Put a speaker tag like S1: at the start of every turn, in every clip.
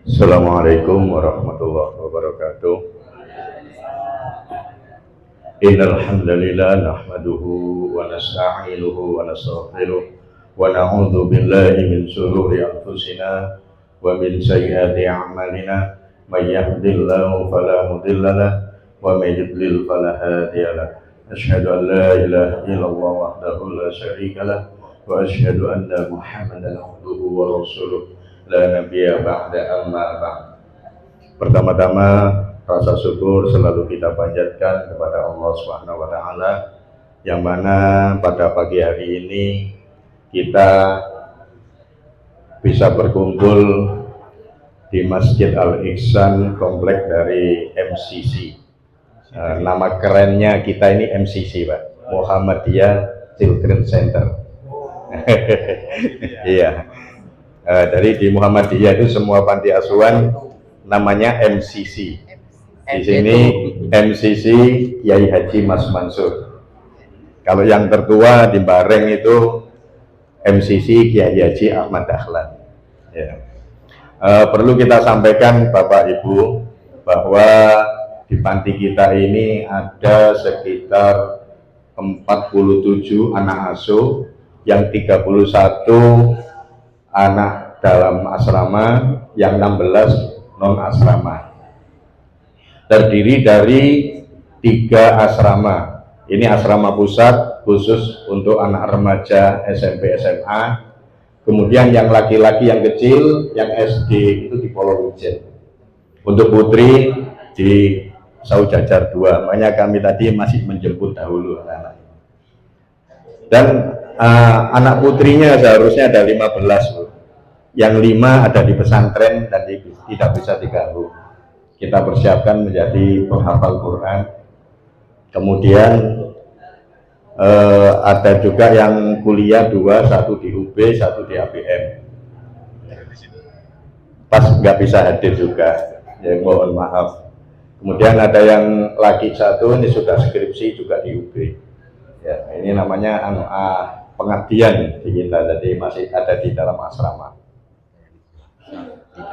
S1: Assalamualaikum warahmatullahi wabarakatuh. Innal hamdalillah nahmaduhu wa nasta'inuhu wa nastaghfiruh wa na'udzu billahi min shururi anfusina wa min sayyiati a'malina. May yahdihillahu fala mudilla lahu wa may yudlil fala hadiya lahu. Asyhadu an la ilaha illallah wahdahu la syarika lahu wa asyhadu anna Muhammadan abduhu wa rasuluh la nabiyya ba'da amma ba'd. Pertama-tama rasa syukur selalu kita panjatkan kepada Allah Subhanahu wa taala yang mana pada pagi hari ini kita bisa berkumpul di Masjid Al-Ihsan komplek dari MCC. Nama kerennya kita ini MCC, Pak. Muhammadiyah Children Center. Iya. Dari di Muhammadiyah itu semua panti asuhan namanya MCC. Di sini MCC Kiai Haji Mas Mansur. Kalau yang tertua di Bareng itu MCC Kiai Haji Ahmad Dahlan. Ya. Perlu kita sampaikan Bapak Ibu bahwa di panti kita ini ada sekitar 47 anak asuh, yang 31 anak dalam asrama, yang 16 non asrama. Terdiri dari 3 asrama. Ini asrama pusat khusus untuk anak remaja SMP SMA. Kemudian yang laki-laki yang kecil, yang SD itu di Polowijen. Untuk putri di Saujajar 2. Makanya kami tadi masih menjemput dahulu anak-anak. Dan anak putrinya seharusnya ada 15, Bu. Yang 5 ada di pesantren dan tidak bisa diganggu. Kita persiapkan menjadi penghafal Quran. Kemudian ada juga yang kuliah 2, 1 di UB, 1 di ABM. Pas nggak bisa hadir juga, ya mohon maaf. Kemudian ada yang lagi 1 ini sudah skripsi juga di UB. Ya, ini namanya pengabdian di kita, jadi masih ada di dalam asrama.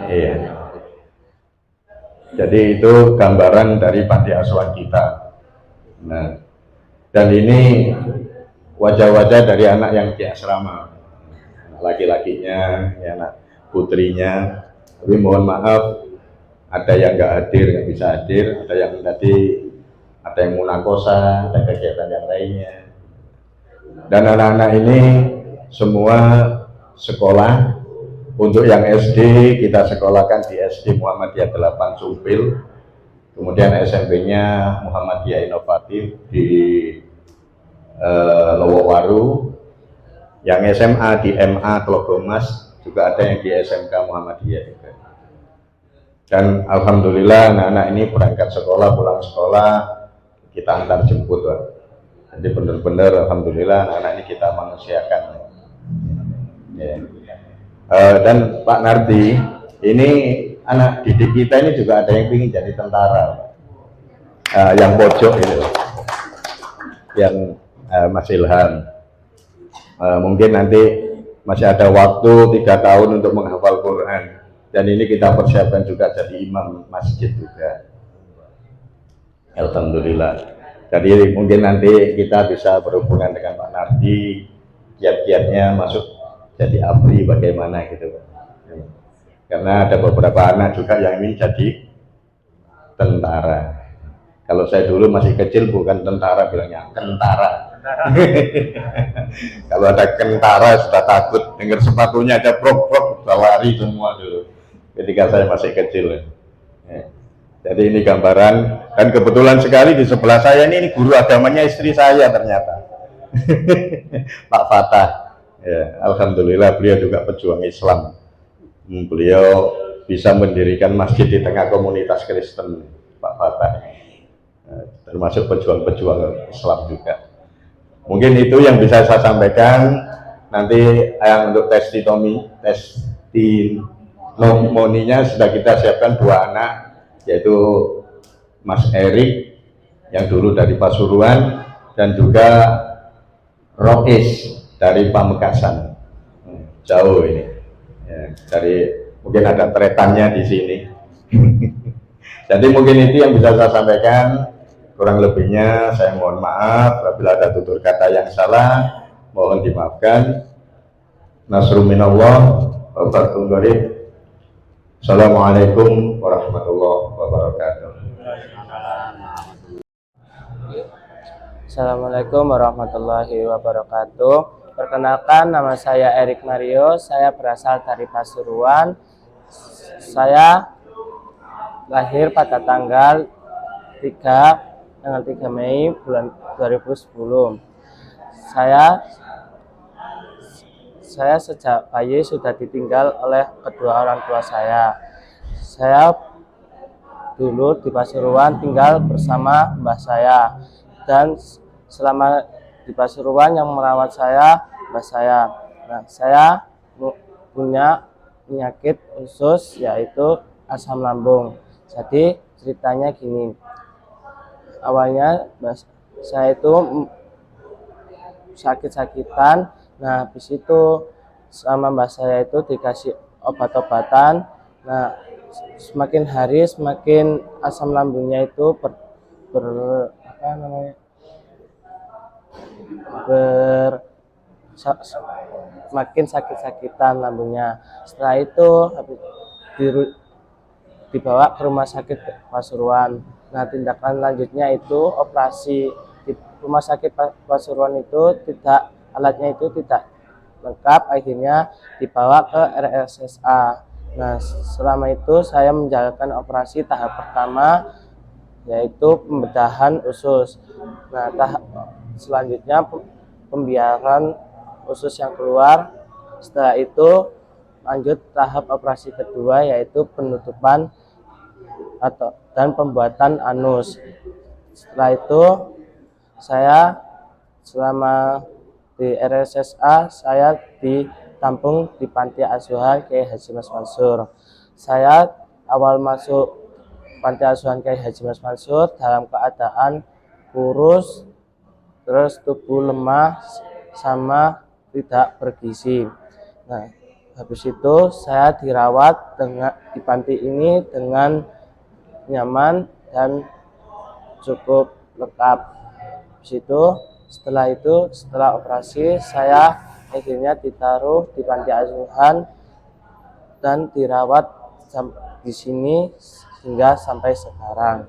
S1: Iya. Jadi itu gambaran dari panti asuhan kita. Nah, dan ini wajah-wajah dari anak yang di asrama, laki-lakinya, ya, anak putrinya. Tapi mohon maaf, ada yang nggak hadir, nggak bisa hadir, ada yang tadi, ada yang munakosa, ada kegiatan yang lainnya. Dan anak-anak ini semua sekolah. Untuk yang SD kita sekolahkan di SD Muhammadiyah 8 Sumpil, kemudian SMP-nya Muhammadiyah Inovatif di Lowowaru, yang SMA di MA Tlogomas, juga ada yang di SMK Muhammadiyah juga. Dan alhamdulillah anak-anak ini berangkat sekolah, pulang sekolah kita antar jemput, Pak. Jadi benar-benar alhamdulillah anak-anak ini kita manusiakan. Ya. Dan Pak Nardi, ini anak didik kita ini juga ada yang ingin jadi tentara. Yang pojok itu, yang Mas Ilham. Mungkin nanti masih ada waktu 3 tahun untuk menghafal Quran. Dan ini kita persiapkan juga jadi imam masjid juga. Alhamdulillah. Jadi mungkin nanti kita bisa berhubungan dengan Pak Nardi, kiat-kiatnya masuk jadi abri bagaimana gitu. Karena ada beberapa anak juga yang ingin jadi tentara. Kalau saya dulu masih kecil bukan tentara, bilangnya kentara. Kalau ada kentara sudah takut, dengar sepatunya ada brok-brok sudah lari semua dulu ketika saya masih kecil. Jadi ini gambaran, dan kebetulan sekali di sebelah saya ini guru agamanya istri saya ternyata. Pak Fatah. Ya, alhamdulillah beliau juga pejuang Islam. Beliau bisa mendirikan masjid di tengah komunitas Kristen, Pak Fatah. Termasuk pejuang-pejuang Islam juga. Mungkin itu yang bisa saya sampaikan. Nanti yang untuk testimoninya sudah kita siapkan 2 anak, yaitu Mas Erik yang dulu dari Pasuruan dan juga Rois dari Pamekasan, jauh ini ya, dari Mungkin ada tretannya di sini. Jadi mungkin itu yang bisa saya sampaikan. Kurang lebihnya saya mohon maaf apabila ada tutur kata yang salah, mohon dimaafkan. Nasrul minallah wa fathun qarib. Assalamualaikum warahmatullahi wabarakatuh.
S2: Assalamualaikum warahmatullahi wabarakatuh. Perkenalkan, nama saya Erik Mario. Saya berasal dari Pasuruan. Saya lahir pada tanggal 3 Mei bulan 2010. Saya sejak bayi sudah ditinggal oleh kedua orang tua saya. Saya dulu di Pasuruan tinggal bersama mbah saya, dan selama di Pasuruan yang merawat saya mbah saya. Nah, saya punya penyakit usus yaitu asam lambung. Jadi ceritanya gini, awalnya saya itu sakit-sakitan. Nah, habis itu sama mbak saya itu dikasih obat-obatan. Nah, semakin hari semakin asam lambungnya itu makin sakit-sakitan lambungnya. Setelah itu dibawa ke rumah sakit Pasuruan. Nah, tindakan lanjutnya itu operasi. Di rumah sakit Pasuruan itu alatnya itu tidak lengkap, akhirnya dibawa ke RSSA. Nah, selama itu saya menjalankan operasi tahap pertama yaitu pembedahan usus. Nah, tahap selanjutnya pembiaran usus yang keluar. Setelah itu lanjut tahap operasi kedua yaitu penutupan dan pembuatan anus. Setelah itu saya selama di RSSA saya ditampung di Panti Asuhan Kiai Haji Mas Mansur. Saya awal masuk Panti Asuhan Kiai Haji Mas Mansur dalam keadaan kurus, terus tubuh lemah sama tidak bergizi. Nah, habis itu saya dirawat di panti ini dengan nyaman dan cukup lengkap. Habis itu setelah operasi saya akhirnya ditaruh di panti asuhan dan dirawat di sini hingga sampai sekarang.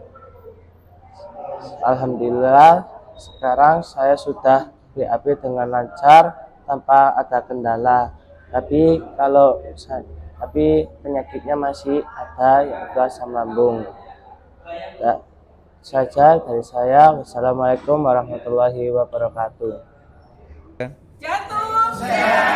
S2: Alhamdulillah sekarang saya sudah BAB dengan lancar tanpa ada kendala. Tapi penyakitnya masih ada, yaitu asam lambung. Ya, saja dari saya. Wassalamualaikum warahmatullahi wabarakatuh.
S3: Jatuh.